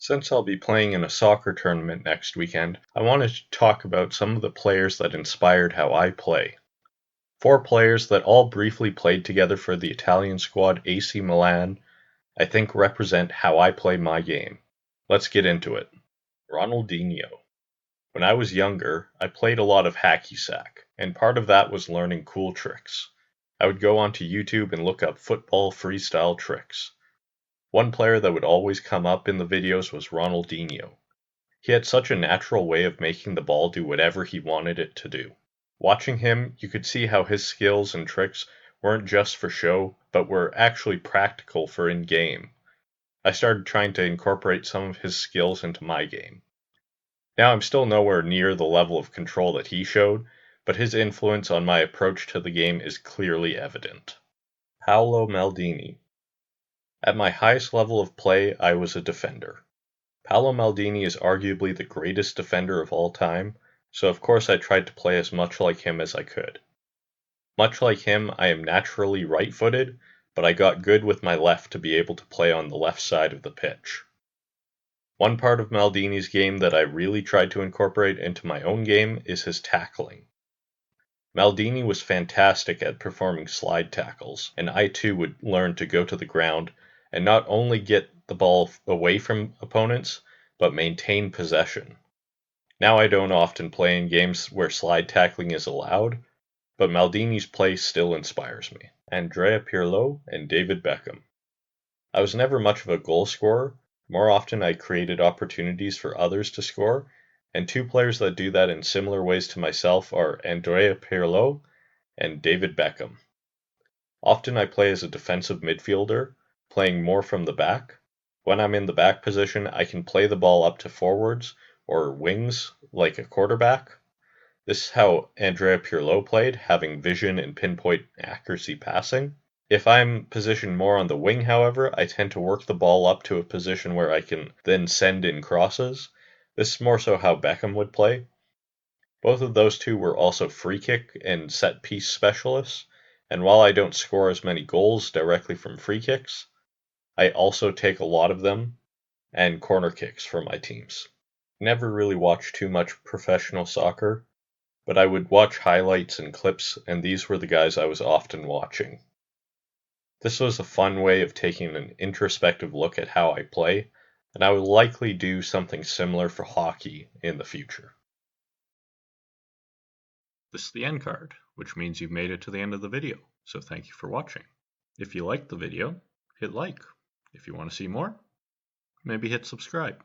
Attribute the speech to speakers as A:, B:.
A: Since I'll be playing in a soccer tournament next weekend, I wanted to talk about some of the players that inspired how I play. Four players that all briefly played together for the Italian squad AC Milan, I think represent how I play my game. Let's get into it. Ronaldinho. When I was younger, I played a lot of hacky sack, and part of that was learning cool tricks. I would go onto YouTube and look up football freestyle tricks. One player that would always come up in the videos was Ronaldinho. He had such a natural way of making the ball do whatever he wanted it to do. Watching him, you could see how his skills and tricks weren't just for show, but were actually practical for in-game. I started trying to incorporate some of his skills into my game. Now I'm still nowhere near the level of control that he showed, but his influence on my approach to the game is clearly evident. Paolo Maldini. At my highest level of play, I was a defender. Paolo Maldini is arguably the greatest defender of all time, so of course I tried to play as much like him as I could. Much like him, I am naturally right-footed, but I got good with my left to be able to play on the left side of the pitch. One part of Maldini's game that I really tried to incorporate into my own game is his tackling. Maldini was fantastic at performing slide tackles, and I too would learn to go to the ground and not only get the ball away from opponents, but maintain possession. Now I don't often play in games where slide tackling is allowed, but Maldini's play still inspires me. Andrea Pirlo and David Beckham. I was never much of a goal scorer. More often I created opportunities for others to score, and two players that do that in similar ways to myself are Andrea Pirlo and David Beckham. Often I play as a defensive midfielder, playing more from the back. When I'm in the back position, I can play the ball up to forwards or wings like a quarterback. This is how Andrea Pirlo played, having vision and pinpoint accuracy passing. If I'm positioned more on the wing, however, I tend to work the ball up to a position where I can then send in crosses. This is more so how Beckham would play. Both of those two were also free kick and set piece specialists, and while I don't score as many goals directly from free kicks, I also take a lot of them and corner kicks for my teams. Never really watched too much professional soccer, but I would watch highlights and clips, and these were the guys I was often watching. This was a fun way of taking an introspective look at how I play, and I will likely do something similar for hockey in the future. This is the end card, which means you've made it to the end of the video, so thank you for watching. If you liked the video, hit like. If you want to see more, maybe hit subscribe.